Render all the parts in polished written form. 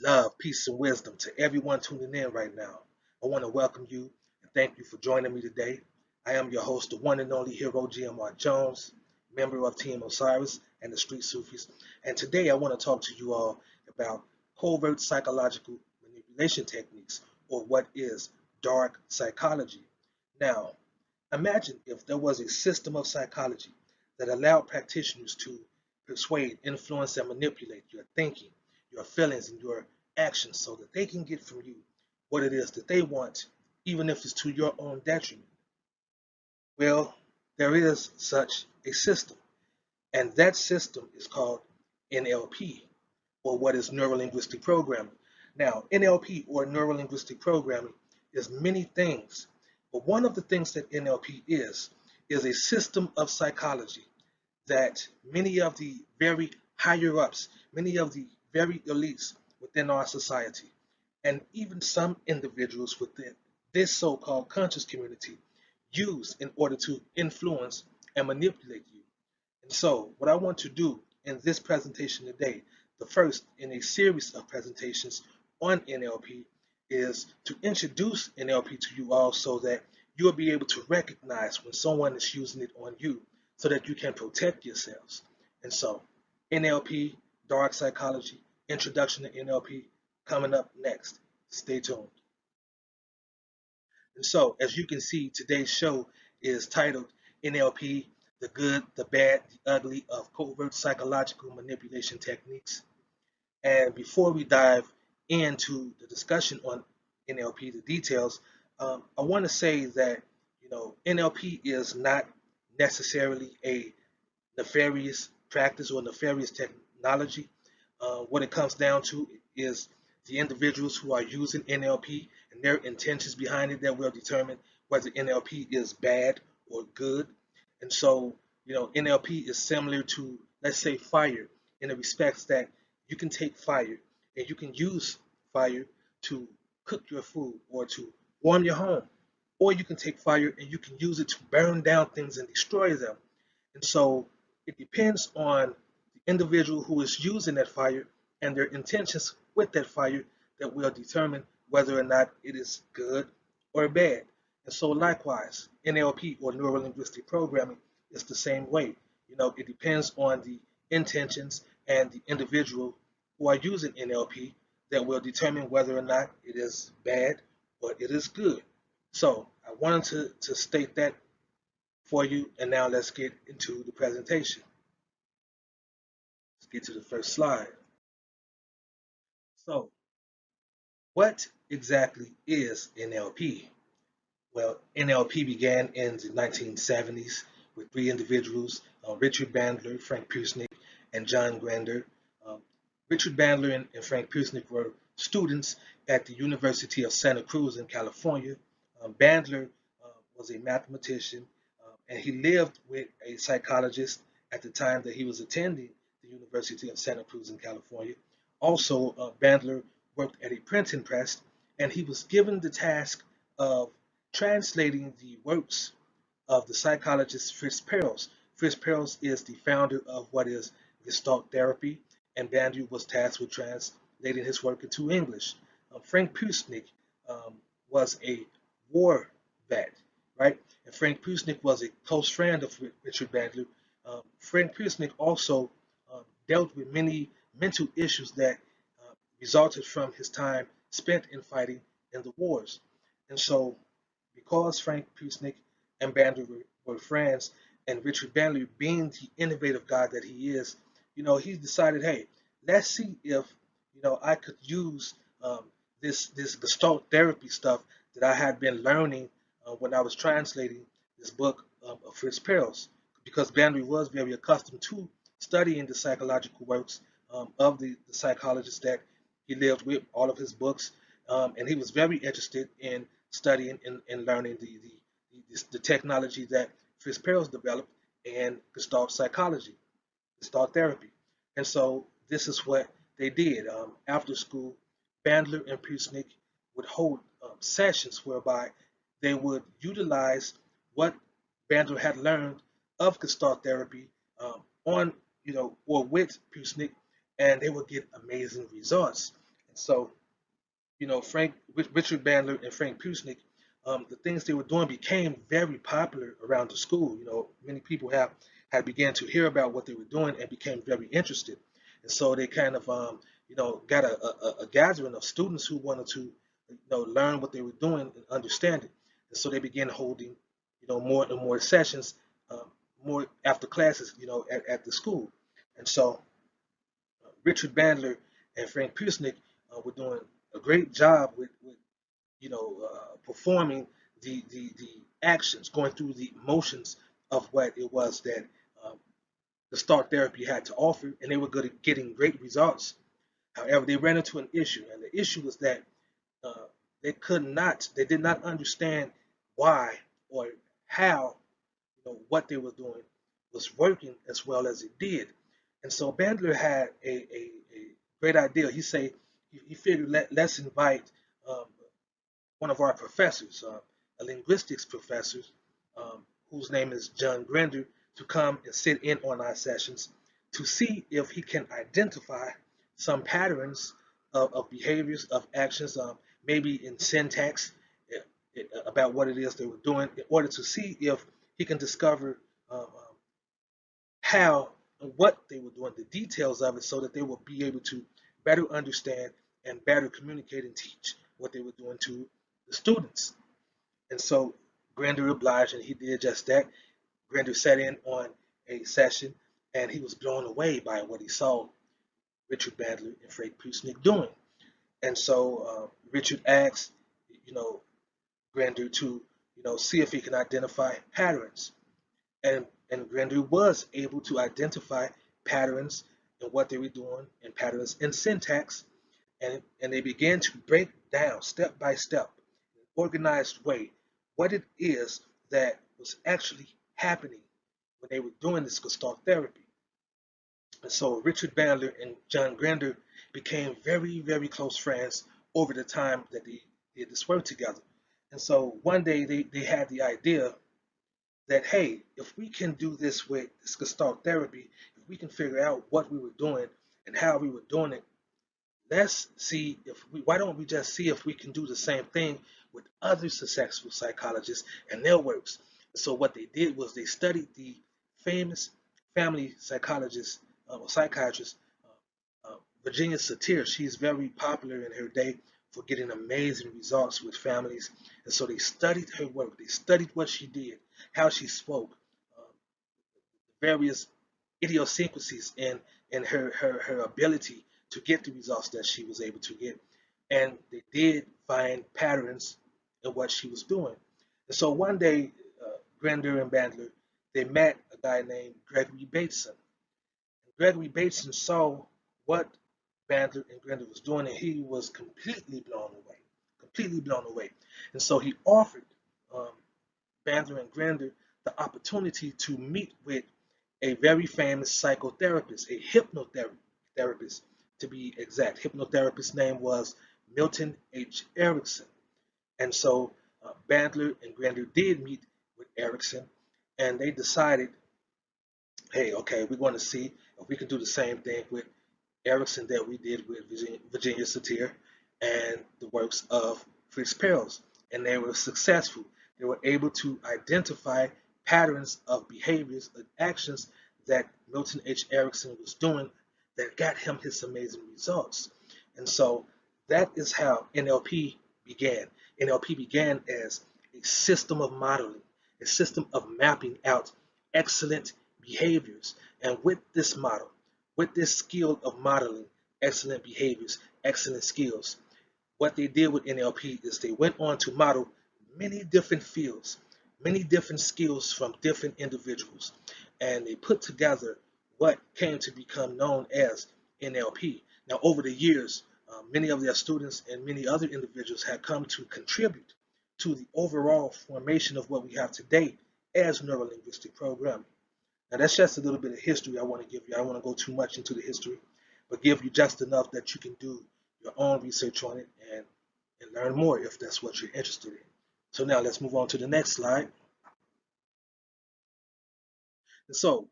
Love, peace, and wisdom to everyone tuning in right now. I want to welcome you and thank you for joining me today. I am your host, the one and only hero, GMR Jones, member of Team OSIRIS and the Street Sufis. And today I want to talk to you all about covert psychological manipulation techniques, or what is dark psychology. Now, imagine if there was a system of psychology that allowed practitioners to persuade, influence, and manipulate your thinking, your feelings, and your actions so that they can get from you what it is that they want, even if it's to your own detriment. Well, there is such a system, and that system is called NLP, or what is neuro-linguistic programming. Now, NLP, or neuro-linguistic programming, is many things, but one of the things that NLP is a system of psychology that many of the very higher ups, many of the very elites within our society, and even some individuals within this so-called conscious community use in order to influence and manipulate you. And so, what I want to do in this presentation today, the first in a series of presentations on NLP, is to introduce NLP to you all so that you'll be able to recognize when someone is using it on you so that you can protect yourselves. And so, NLP, dark psychology, introduction to NLP, coming up next. Stay tuned. And so, as you can see, today's show is titled NLP, the Good, the Bad, the Ugly of Covert Psychological Manipulation Techniques. And before we dive into the discussion on NLP, the details, I want to say that NLP is not necessarily a nefarious practice or nefarious technology. What it comes down to is the individuals who are using NLP and their intentions behind it that will determine whether NLP is bad or good. And so, NLP is similar to, let's say, fire, in the respects that you can take fire and you can use fire to cook your food or to warm your home, or you can take fire and you can use it to burn down things and destroy them. And so it depends on the individual who is using that fire and their intentions with that fire that will determine whether or not it is good or bad. And so likewise, NLP, or neuro-linguistic programming, is the same way. It depends on the intentions and the individual who are using NLP that will determine whether or not it is bad or it is good. So I wanted to state that for you, and now let's get into the presentation. Let's get to the first slide. So, what exactly is NLP? Well, NLP began in the 1970s with three individuals, Richard Bandler, Frank Pusnik, and John Grinder. Um, Richard Bandler and Frank Pusnik were students at the University of Santa Cruz in California. Bandler was a mathematician, and he lived with a psychologist at the time that he was attending the University of Santa Cruz in California. Also, Bandler worked at a printing press, and he was given the task of translating the works of the psychologist Fritz Perls. Fritz Perls is the founder of what is Gestalt therapy, and Bandler was tasked with translating his work into English. Frank Pusnik was a war vet, right? And Frank Pusnik was a close friend of Richard Bandler. Frank Pusnik also dealt with many mental issues that resulted from his time spent in fighting in the wars. And so, because Frank Pusnik and Bandler were friends, and Richard Bandler, being the innovative guy that he is, he decided, hey, let's see if I could use this Gestalt therapy stuff that I had been learning when I was translating this book of Fritz Perls, because Bandler was very accustomed to studying the psychological works of the psychologists that he lived with, all of his books, and he was very interested in studying and learning the technology that Fritz Perls developed in Gestalt psychology, Gestalt therapy. And so this is what they did. After school, Bandler and Pusnik would hold sessions whereby they would utilize what Bandler had learned of Gestalt therapy on, or with Pusnik, and they would get amazing results. So, Richard Bandler and Frank Pusnik, the things they were doing became very popular around the school. Many people had began to hear about what they were doing and became very interested. And so they kind of, got a gathering of students who wanted to, learn what they were doing and understand it. And so they began holding, more and more sessions, more after classes, at the school. And so Richard Bandler and Frank Pusnik were doing a great job with performing the actions, going through the motions of what it was that um, the Start Therapy had to offer, and they were good at getting great results. However, they ran into an issue, and the issue was that uh, they did not understand why or how, what they were doing was working as well as it did. And so Bandler had a great idea. He figured let's invite um, one of our professors, a linguistics professor, whose name is John Grinder, to come and sit in on our sessions to see if he can identify some patterns of behaviors, of actions, maybe in syntax, about what it is they were doing, in order to see if he can discover how and what they were doing, the details of it, so that they will be able to better understand and better communicate and teach what they were doing to the students. And so Grander obliged, and he did just that. Grander sat in on a session, and he was blown away by what he saw Richard Bandler and Frank Pusnik doing. And so Richard asked, you know, Grander to, see if he can identify patterns. And Grander was able to identify patterns in what they were doing and patterns in syntax, and they began to break down step by step, in an organized way, what it is that was actually happening when they were doing this Gestalt therapy. And so Richard Bandler and John Grander became very, very close friends over the time that they did this work together. And so one day they had the idea that, hey, if we can do this with this Gestalt therapy, if we can figure out what we were doing and how we were doing it, let's see if why don't we just see if we can do the same thing with other successful psychologists and their works. So what they did was they studied the famous family psychologist or psychiatrist Virginia Satir. She's very popular in her day for getting amazing results with families. And so they studied her work. They studied what she did, how she spoke, various idiosyncrasies in her ability to get the results that she was able to get. And they did find patterns in what she was doing. And so one day, Grander and Bandler, they met a guy named Gregory Bateson. And Gregory Bateson saw what Bandler and Grander was doing, and he was completely blown away. And so he offered um, Bandler and Grander the opportunity to meet with a very famous psychotherapist, a hypnotherapist to be exact. Hypnotherapist's name was Milton H. Erickson. And so Bandler and Grander did meet with Erickson, and they decided, hey, okay, we're going to see if we can do the same thing with Erickson that we did with Virginia Satir and the works of Fritz Perls. And they were successful. They were able to identify patterns of behaviors and actions that Milton H. Erickson was doing that got him his amazing results. And so that is how NLP began. NLP began as a system of modeling, a system of mapping out excellent behaviors. And with this model, with this skill of modeling excellent behaviors, excellent skills, what they did with NLP is they went on to model many different fields, many different skills from different individuals, and they put together what came to become known as NLP. Now, over the years, many of their students and many other individuals have come to contribute to the overall formation of what we have today as neuro-linguistic programming. Now, that's just a little bit of history I want to give you. I don't want to go too much into the history, but give you just enough that you can do your own research on it and learn more if that's what you're interested in. So now let's move on to the next slide. And so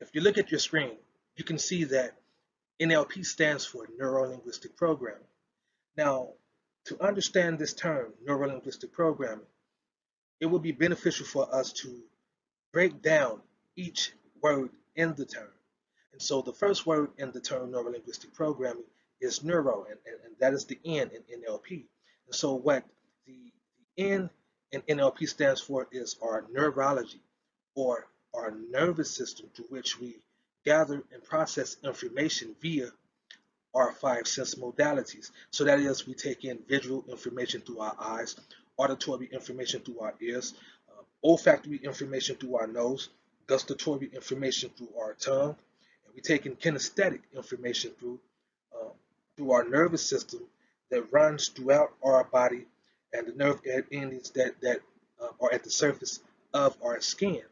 if you look at your screen, you can see that NLP stands for Neuro-Linguistic Programming. Now, to understand this term, Neuro-Linguistic Programming, it would be beneficial for us to break down each word in the term. And so the first word in the term Neuro-Linguistic Programming is neuro, and that is the N in NLP. And so what the N in NLP stands for is our neurology, or our nervous system, through which we gather and process information via our five sense modalities. So that is, we take in visual information through our eyes, auditory information through our ears, olfactory information through our nose, gustatory information through our tongue, and we take in kinesthetic information uh, through our nervous system that runs throughout our body, and the nerve endings that are at the surface of our skin.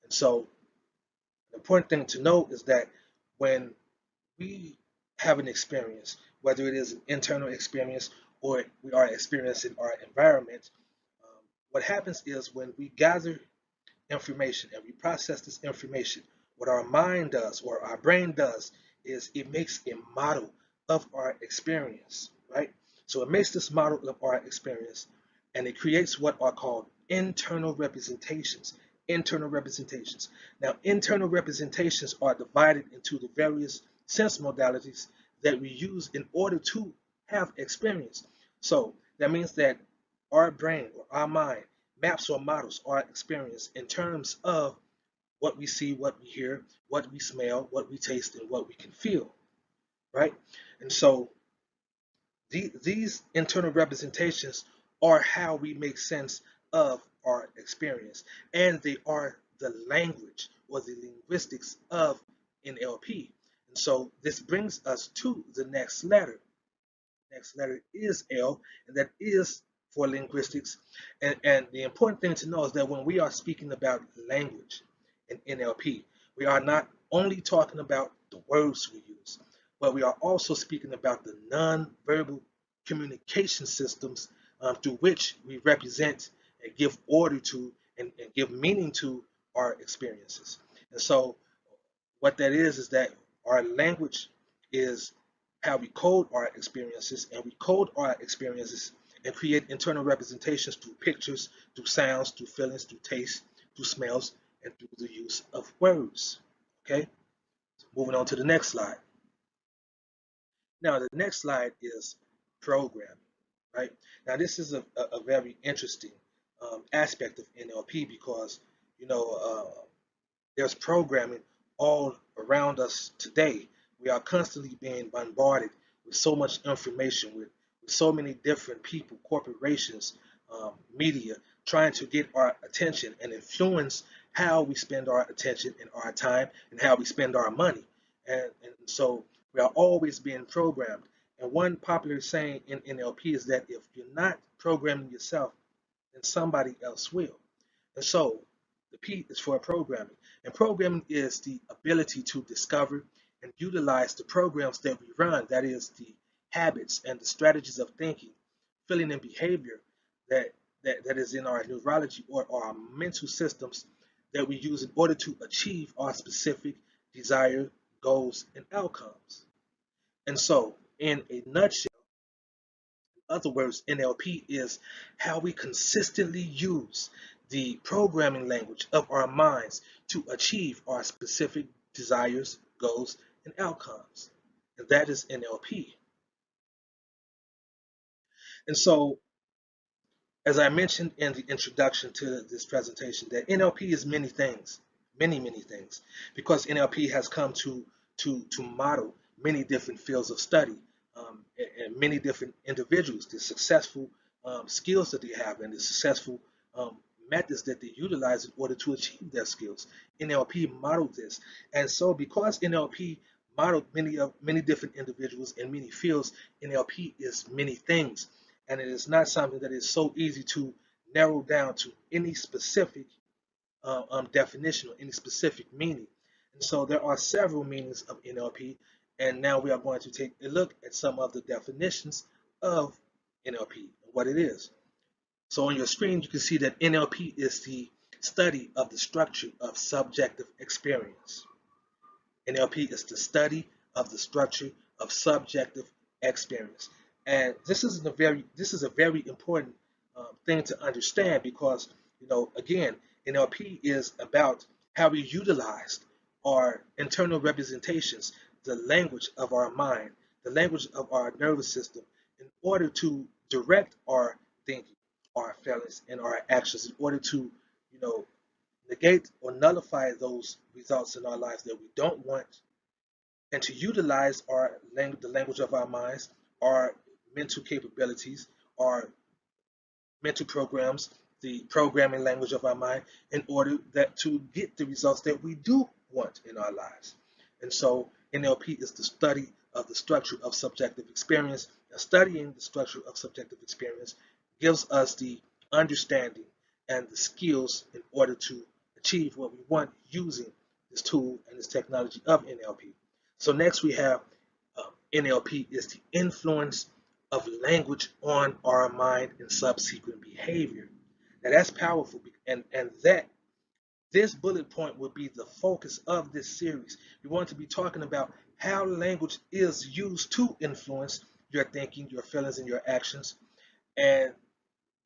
And so the important thing to note is that when we have an experience, whether it is an internal experience or we are experiencing our environment, what happens is when we gather information and we process this information, what our mind does or our brain does is it makes a model of our experience, right? So it makes this model of our experience, and it creates what are called internal representations. Internal representations. Now, internal representations are divided into the various sense modalities that we use in order to have experience. So that means that our brain or our mind maps or models our experience in terms of what we see, what we hear, what we smell, what we taste, and what we can feel, right? And so these internal representations are how we make sense of our experience, and they are the language or the linguistics of NLP. And so this brings us to the next letter. Next letter is L, and that is for linguistics. And the important thing to know is that when we are speaking about language in NLP, we are not only talking about the words we use, but we are also speaking about the non-verbal communication systems through which we represent and give order to and give meaning to our experiences. And so what that is that our language is how we code our experiences, and we code our experiences and create internal representations through pictures, through sounds, through feelings, through taste, through smells, and through the use of words. Okay, so moving on to the next slide. Now, the next slide is programming, right? Now, this is a very interesting aspect of NLP because, you know, there's programming all around us today. We are constantly being bombarded with so much information, with so many different people, corporations, media, trying to get our attention and influence how we spend our attention and our time and how we spend our money. And so we are always being programmed. And one popular saying in NLP is that if you're not programming yourself, then somebody else will. And so the P is for programming. And programming is the ability to discover and utilize the programs that we run, that is, the habits and the strategies of thinking, feeling, and behavior that is in our neurology or our mental systems that we use in order to achieve our specific desired goals and outcomes. And so, in a nutshell, in other words, NLP is how we consistently use the programming language of our minds to achieve our specific desires, goals, and outcomes. And that is NLP. And so, as I mentioned in the introduction to this presentation, that NLP is many things, many things, because NLP has come to model many different fields of study, and many different individuals, the successful skills that they have and the successful methods that they utilize in order to achieve their skills. NLP modeled this, and so because NLP modeled many different individuals in many fields, NLP is many things, and it is not something that is so easy to narrow down to any specific definition or any specific meaning. And so there are several meanings of NLP, and now we are going to take a look at some of the definitions of NLP and what it is. So on your screen, you can see that NLP is the study of the structure of subjective experience. NLP is the study of the structure of subjective experience. And this is a very important thing to understand because again, NLP is about how we utilize our internal representations, the language of our mind, the language of our nervous system, in order to direct our thinking, our feelings, and our actions, in order to you know negate or nullify those results in our lives that we don't want, and to utilize the language of our minds, our mental capabilities, our mental programs, the programming language of our mind, in order that to get the results that we do want in our lives. And so NLP is the study of the structure of subjective experience. And studying the structure of subjective experience gives us the understanding and the skills in order to achieve what we want using this tool and this technology of NLP. So next we have NLP is the influence of language on our mind and subsequent behavior. Now that's powerful, and that this bullet point will be the focus of this series. We want to be talking about how language is used to influence your thinking, your feelings, and your actions. And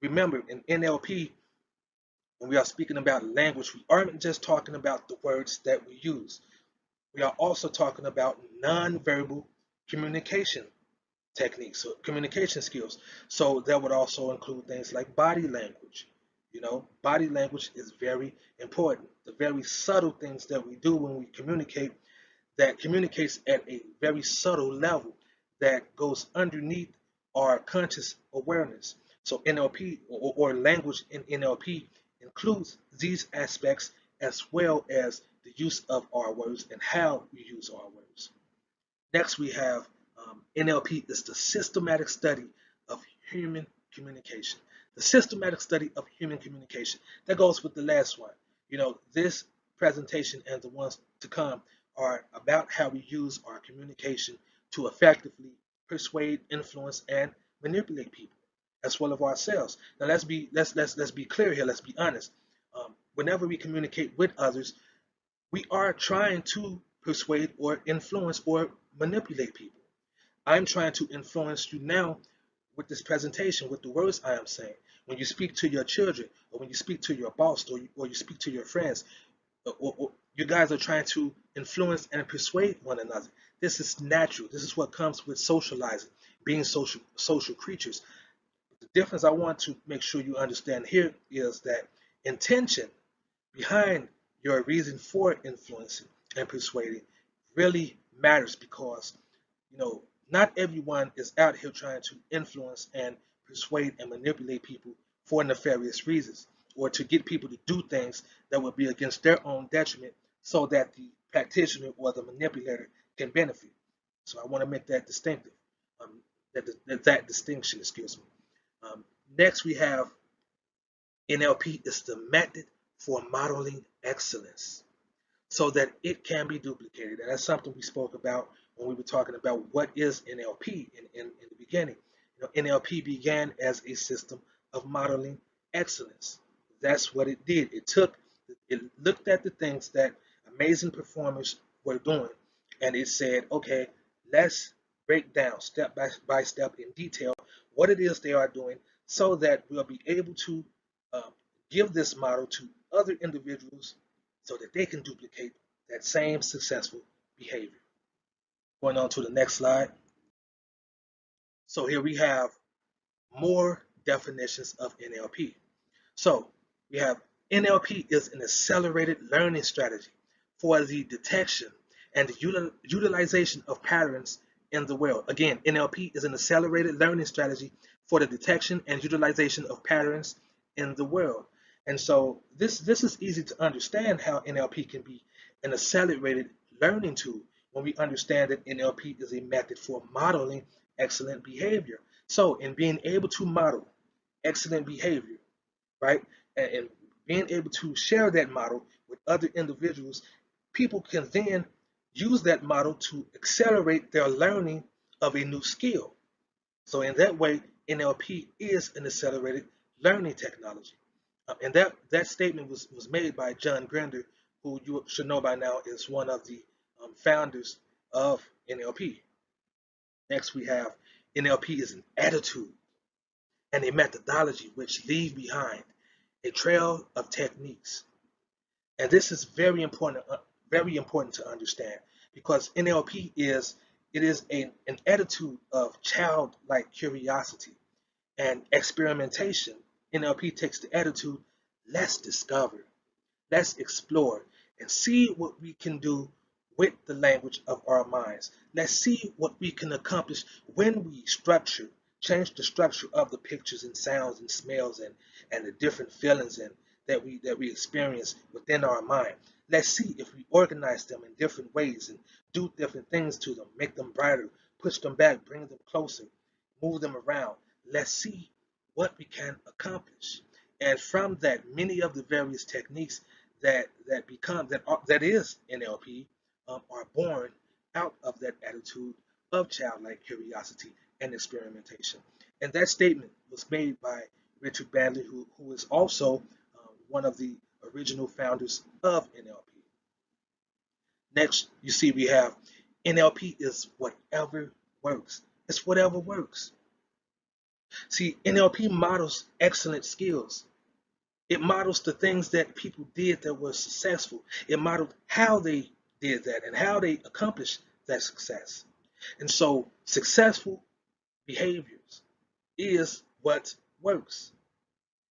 remember, in NLP, when we are speaking about language, we aren't just talking about the words that we use. We are also talking about nonverbal communication techniques, so communication skills. So that would also include things like body language. Body language is very important. The very subtle things that we do when we communicate, that communicates at a very subtle level that goes underneath our conscious awareness. So NLP or language in NLP includes these aspects as well as the use of our words and how we use our words. Next, we have NLP is the systematic study of human communication. The systematic study of human communication. That goes with the last one. This presentation and the ones to come are about how we use our communication to effectively persuade, influence, and manipulate people, as well as ourselves. Now let's be clear here. Let's be honest. Whenever we communicate with others, we are trying to persuade or influence or manipulate people. I'm trying to influence you now with this presentation, with the words I am saying. When you speak to your children, or when you speak to your boss, or you speak to your friends, or you guys are trying to influence and persuade one another. This is natural. This is what comes with socializing, being social creatures. The difference I want to make sure you understand here is that intention behind your reason for influencing and persuading really matters, because not everyone is out here trying to influence and persuade and manipulate people for nefarious reasons, or to get people to do things that would be against their own detriment so that the practitioner or the manipulator can benefit. So I want to make that distinctive, that distinction, excuse me. Next we have NLP is the method for modeling excellence so that it can be duplicated. And that's something we spoke about when we were talking about what is NLP in the beginning. NLP began as a system of modeling excellence. That's what it did. It looked at the things that amazing performers were doing, and it said, okay, let's break down step by step in detail what it is they are doing so that we'll be able to give this model to other individuals so that they can duplicate that same successful behavior. Going on to the next slide. So here we have more definitions of NLP. So we have NLP is an accelerated learning strategy for the detection and the utilization of patterns in the world. Again, NLP is an accelerated learning strategy for the detection and utilization of patterns in the world. And so this is easy to understand how NLP can be an accelerated learning tool when we understand that NLP is a method for modeling excellent behavior. So in being able to model excellent behavior, right, and being able to share that model with other individuals, people can then use that model to accelerate their learning of a new skill. So in that way, NLP is an accelerated learning technology. And that statement was made by John Grinder, who you should know by now is one of the founders of NLP. Next, we have NLP is an attitude and a methodology which leave behind a trail of techniques. And this is very important to understand because NLP is an attitude of childlike curiosity and experimentation. NLP takes the attitude, let's discover, let's explore, and see what we can do with the language of our minds. Let's see what we can accomplish when we change the structure of the pictures and sounds and smells and the different feelings that we experience within our mind. Let's see if we organize them in different ways and do different things to them, make them brighter, push them back, bring them closer, move them around. Let's see what we can accomplish. And from that, many of the various techniques that is NLP are born out of that attitude of childlike curiosity and experimentation. And that statement was made by Richard Bandler, who is also one of the original founders of NLP. Next, you see we have NLP is whatever works. It's whatever works. See, NLP models excellent skills. It models the things that people did that were successful. It modeled how they did that and how they accomplished that success. And so successful behaviors is what works.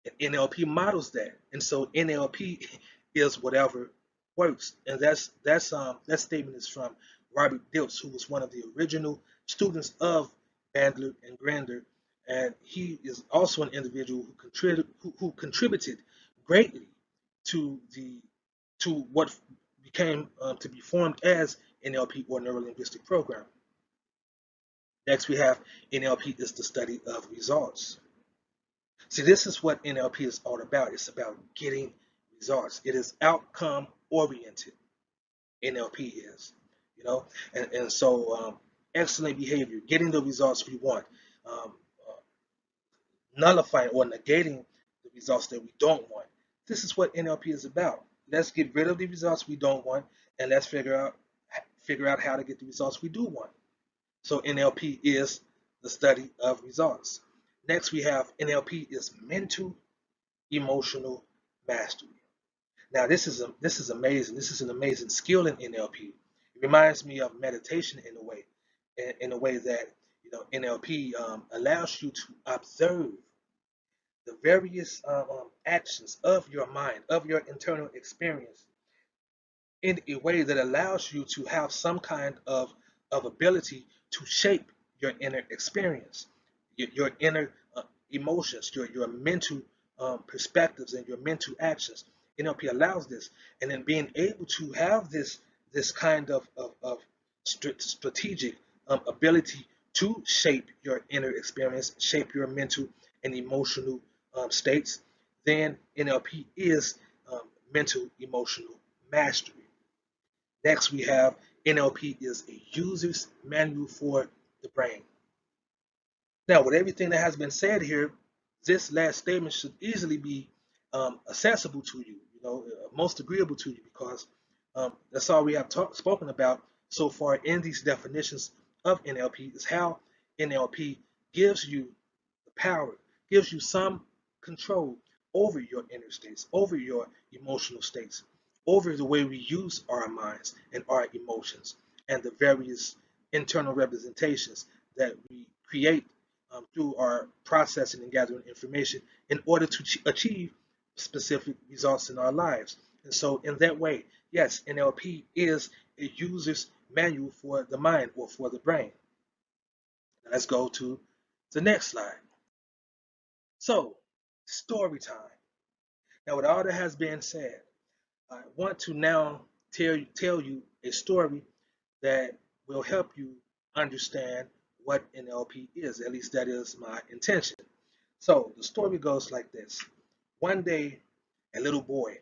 And NLP models that. And so NLP is whatever works. And that statement is from Robert Dilts, who was one of the original students of Bandler and Grander. And he is also an individual who contributed greatly to what became to be formed as NLP or Neuro-Linguistic program. Next, we have NLP is the study of results. See, this is what NLP is all about. It's about getting results. It is outcome oriented. NLP is, and so excellent behavior, getting the results we want, nullifying or negating the results that we don't want. This is what NLP is about. Let's get rid of the results we don't want, and let's figure out how to get the results we do want. So NLP is the study of results. Next, we have NLP is mental emotional mastery. Now, this is amazing. This is an amazing skill in NLP. It reminds me of meditation in a way that NLP allows you to observe the various actions of your mind, of your internal experience, in a way that allows you to have some kind of ability to shape your inner experience, your inner emotions, your mental perspectives and your mental actions. NLP allows this, and then being able to have this kind of strategic ability to shape your inner experience, shape your mental and emotional states, then NLP is mental emotional mastery. Next, we have NLP is a user's manual for the brain. Now, with everything that has been said here, this last statement should easily be accessible to you, most agreeable to you, because that's all we have spoken about so far in these definitions of NLP is how NLP gives you the power, gives you some control over your inner states, over your emotional states, over the way we use our minds and our emotions, and the various internal representations that we create through our processing and gathering information in order to achieve specific results in our lives. And so in that way, yes, NLP is a user's manual for the mind or for the brain. Now let's go to the next slide. So, story time. Now, with all that has been said, I want to now tell you a story that will help you understand what NLP is. At least that is my intention. So the story goes like this. One day, a little boy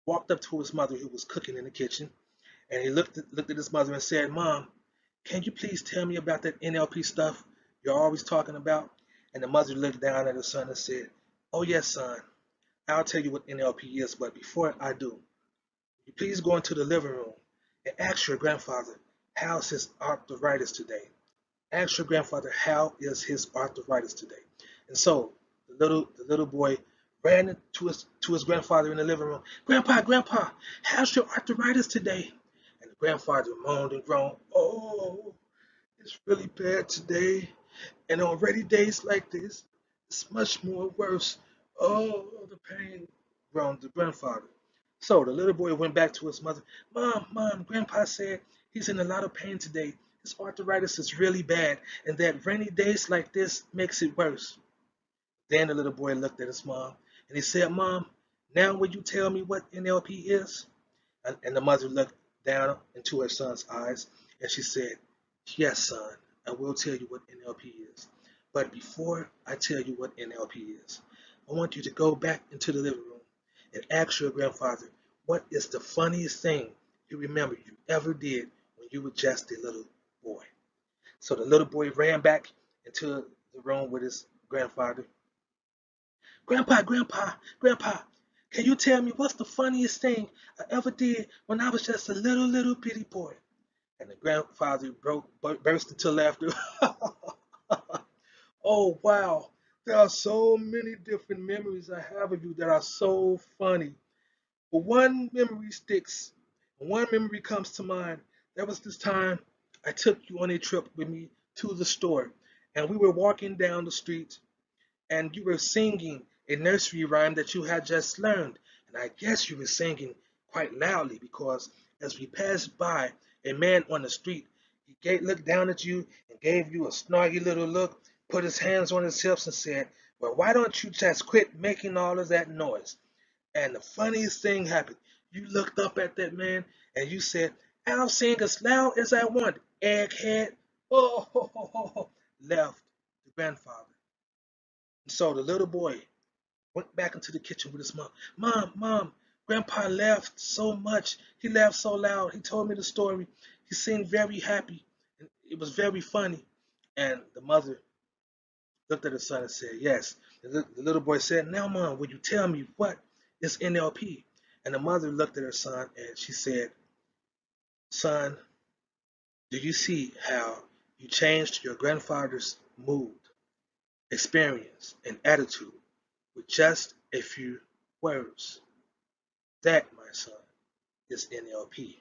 walked up to his mother who was cooking in the kitchen, and he looked at his mother and said, "Mom, can you please tell me about that NLP stuff you're always talking about?" And the mother looked down at her son and said, "Oh yes, son, I'll tell you what NLP is, but before I do, will you please go into the living room and ask your grandfather how's his arthritis today? Ask your grandfather, how is his arthritis today? And so the little boy ran to his grandfather in the living room. Grandpa, how's your arthritis today? And the grandfather moaned and groaned. Oh, it's really bad today. And on rainy days like this, it's much more worse. Oh, the pain, groaned the grandfather. So the little boy went back to his mother. Mom, Grandpa said he's in a lot of pain today. His arthritis is really bad, and that rainy days like this makes it worse. Then the little boy looked at his mom, and he said, Mom, now will you tell me what NLP is? And the mother looked down into her son's eyes, and she said, Yes, son, I will tell you what NLP is. But before I tell you what NLP is, I want you to go back into the living room and ask your grandfather, what is the funniest thing you remember you ever did when you were just a little boy? So the little boy ran back into the room with his grandfather. Grandpa, can you tell me what's the funniest thing I ever did when I was just a little bitty boy? And the grandfather burst into laughter. Oh, wow. There are so many different memories I have of you that are so funny. But one memory sticks, and one memory comes to mind. There was this time I took you on a trip with me to the store, and we were walking down the street, and you were singing a nursery rhyme that you had just learned. And I guess you were singing quite loudly because as we passed by a man on the street, looked down at you and gave you a snarky little look, put his hands on his hips and said, Well, why don't you just quit making all of that noise? And the funniest thing happened. You looked up at that man and you said, I'll sing as loud as I want, egghead. Oh, ho, ho, ho, ho, left the grandfather. And so the little boy went back into the kitchen with his mom. Mom, Grandpa laughed so much. He laughed so loud. He told me the story. He seemed very happy. And it was very funny. And the mother looked at her son and said, Yes. The little boy said, Now, Mom, will you tell me what is NLP? And the mother looked at her son and she said, Son, do you see how you changed your grandfather's mood, experience, and attitude with just a few words? That, my son, is NLP.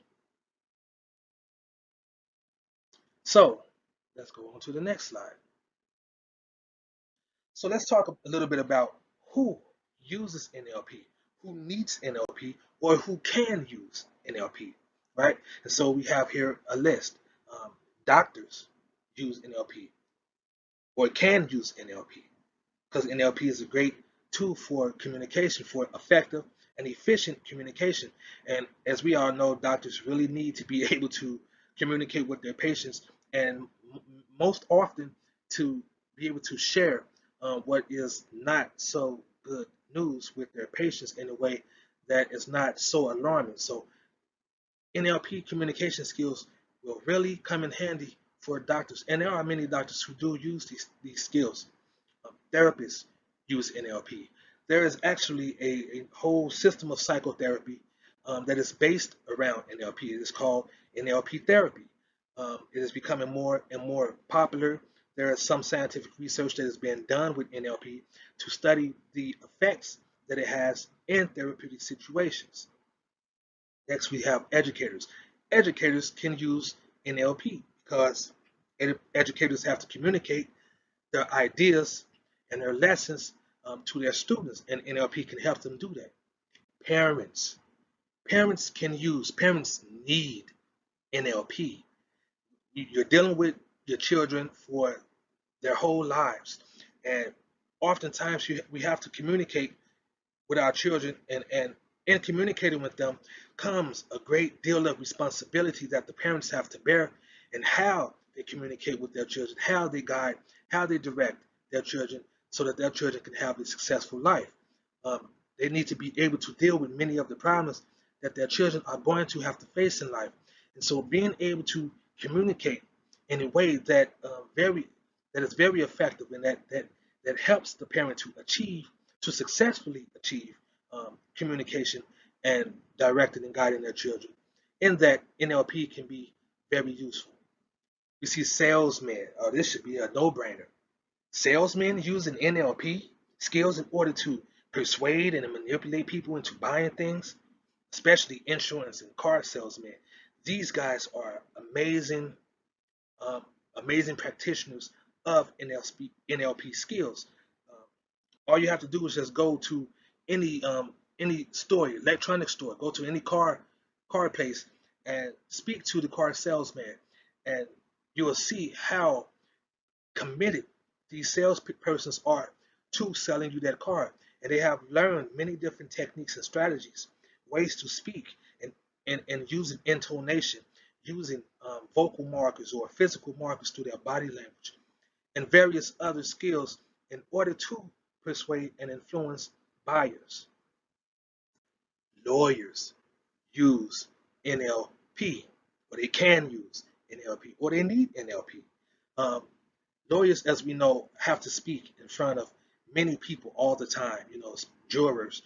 So let's go on to the next slide. So let's talk a little bit about who uses NLP, who needs NLP, or who can use NLP, right? And so we have here a list. Doctors use NLP or can use NLP because NLP is a great tool for communication, for effective and efficient communication. And as we all know, doctors really need to be able to communicate with their patients and most often to be able to share what is not so good news with their patients in a way that is not so alarming. So NLP communication skills will really come in handy for doctors. And there are many doctors who do use these skills. Therapists use NLP. There is actually a whole system of psychotherapy that is based around NLP. It is called Nlp Therapy. It is becoming more and more popular. There is some scientific research that has been done with NLP to study the effects that it has in therapeutic situations. Next, we have educators. Educators can use NLP because educators have to communicate their ideas and their lessons to their students, and NLP can help them do that. Parents. Parents need NLP. You're dealing with your children for their whole lives. And oftentimes we have to communicate with our children, and in communicating with them comes a great deal of responsibility that the parents have to bear in how they communicate with their children, how they guide, how they direct their children so that their children can have a successful life. They need to be able to deal with many of the problems that their children are going to have to face in life. And so being able to communicate in a way that is very effective and that helps the parent to successfully achieve communication and directing and guiding their children. In that NLP can be very useful. We see salesmen. Oh, this should be a no-brainer. Salesmen using NLP skills in order to persuade and manipulate people into buying things, especially insurance and car salesmen. These guys are amazing, um, amazing practitioners of NLP skills. Um, all you have to do is just go to any store, electronic store, go to any car place and speak to the car salesman, and you will see how committed these salespersons are to selling you that car. And they have learned many different techniques and strategies, ways to speak, and using intonation, using vocal markers or physical markers through their body language, and various other skills in order to persuade and influence buyers. Lawyers use NLP, or they can use NLP, or they need NLP. Um, Lawyers, as we know, have to speak in front of many people all the time, jurors,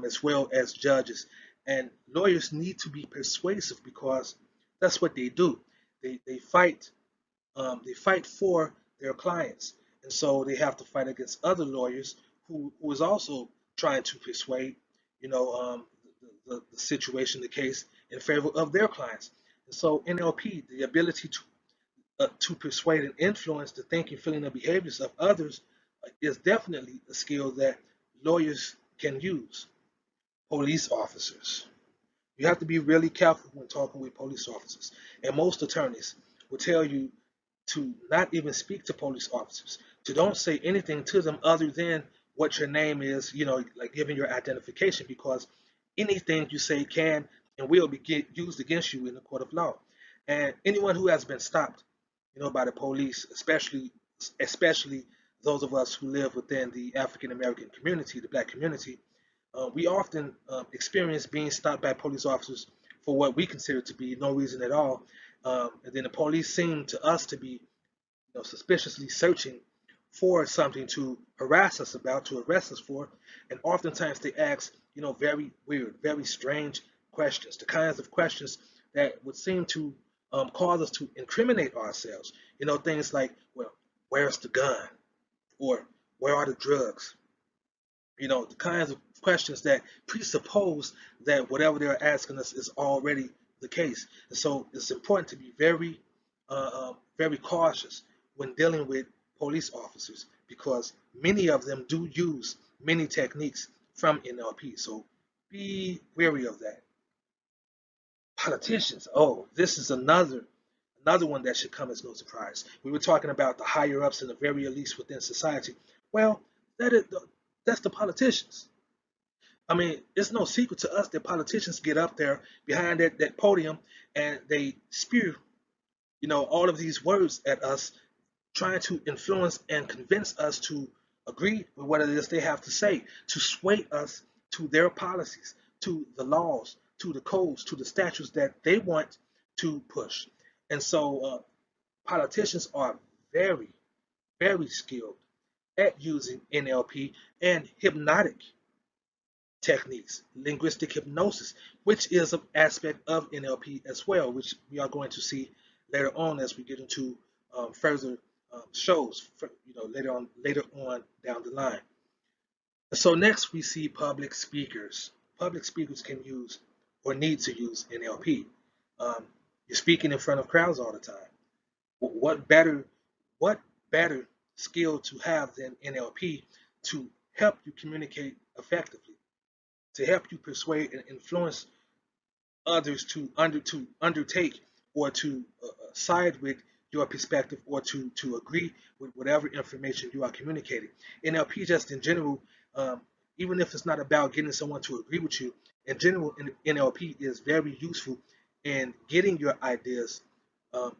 as well as judges. And lawyers need to be persuasive because that's what they do. They fight they fight for their clients, and so they have to fight against other lawyers who is also trying to persuade, the situation, the case in favor of their clients. And so NLP, the ability to persuade and influence the thinking, feeling, and behaviors of others is definitely a skill that lawyers can use. Police officers. You have to be really careful when talking with police officers. And most attorneys will tell you to not even speak to police officers, to don't say anything to them other than what your name is, like giving your identification, because anything you say can and will be used against you in the court of law. And anyone who has been stopped, by the police, especially those of us who live within the African American community, the Black community, we often experience being stopped by police officers for what we consider to be no reason at all. And then the police seem to us to be suspiciously searching for something to harass us about, to arrest us for. And oftentimes they ask, very weird, very strange questions, the kinds of questions that would seem to cause us to incriminate ourselves. Things like, well, where's the gun? Or where are the drugs? The kinds of questions that presuppose that whatever they're asking us is already the case. And so it's important to be very cautious when dealing with police officers, because many of them do use many techniques from NLP. So be wary of that. Politicians. Oh, this is another one that should come as no surprise. We were talking about the higher ups and the very elites within society. Well, that's the politicians. I mean, it's no secret to us that politicians get up there behind that podium and they spew, all of these words at us, trying to influence and convince us to agree with what it is they have to say, to sway us to their policies, to the laws, to the codes, to the statutes that they want to push. And so politicians are very, very skilled at using NLP and hypnotic techniques, linguistic hypnosis, which is an aspect of NLP as well, which we are going to see later on as we get into further shows, later on down the line. So next we see public speakers. Public speakers can use or need to use NLP. You're speaking in front of crowds all the time. What better, what better skill to have than NLP to help you communicate effectively, to help you persuade and influence others to undertake or to side with your perspective, or to agree with whatever information you are communicating. NLP just in general, even if it's not about getting someone to agree with you, in general, NLP is very useful in getting your ideas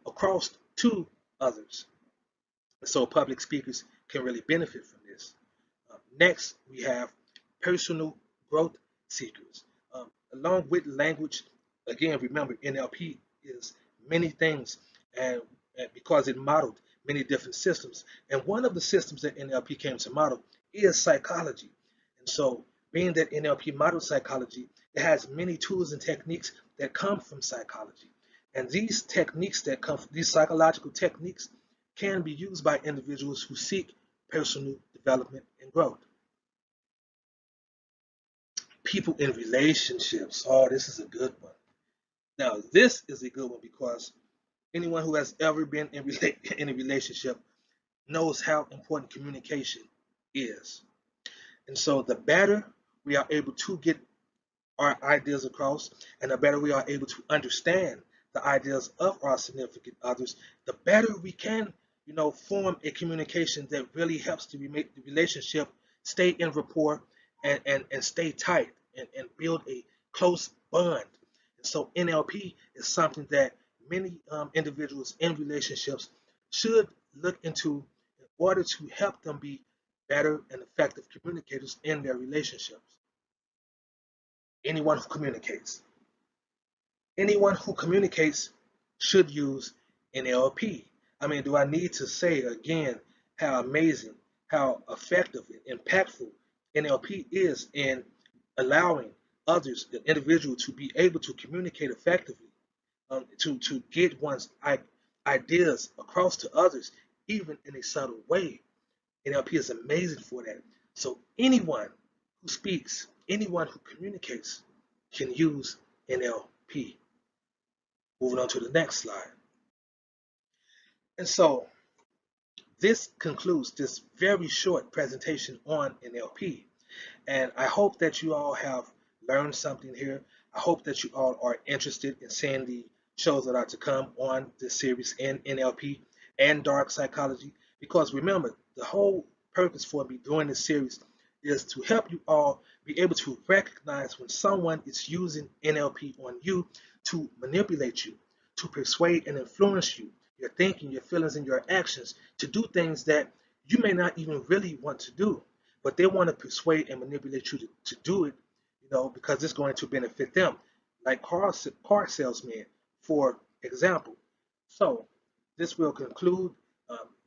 across to others. So public speakers can really benefit from this. Next, we have personal growth seekers. Along with language, again, remember NLP is many things, and because it modeled many different systems. And one of the systems that NLP came to model is psychology. And so, being that NLP models psychology, it has many tools and techniques that come from psychology. And these techniques that come, these psychological techniques can be used by individuals who seek personal development and growth. People in relationships. Oh, this is a good one. Now, this is a good one because anyone who has ever been in a relationship knows how important communication is. And so the better we are able to get our ideas across and the better we are able to understand the ideas of our significant others, the better we can, form a communication that really helps to make the relationship stay in rapport and stay tight and build a close bond. And so NLP is something that many individuals in relationships should look into in order to help them be better and effective communicators in their relationships. Anyone who communicates. Anyone who communicates should use NLP. I mean, do I need to say again how amazing, how effective and impactful NLP is in allowing others, the individual, to be able to communicate effectively, to get one's ideas across to others, even in a subtle way. NLP is amazing for that. So anyone who speaks, anyone who communicates can use NLP. Moving on to the next slide. And so this concludes this very short presentation on NLP. And I hope that you all have learned something here. I hope that you all are interested in seeing the shows that are to come on this series in NLP and dark psychology. Because remember, the whole purpose for me doing this series is to help you all be able to recognize when someone is using NLP on you to manipulate you, to persuade and influence you, your thinking, your feelings, and your actions to do things that you may not even really want to do, but they want to persuade and manipulate you to do it, because it's going to benefit them, like car salesmen, for example. So this will conclude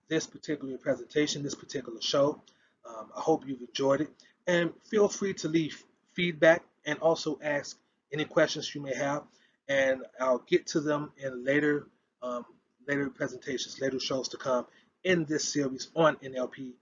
this particular presentation, this particular show. I hope you've enjoyed it, and feel free to leave feedback and also ask any questions you may have, and I'll get to them in later presentations, later shows to come in this series on NLP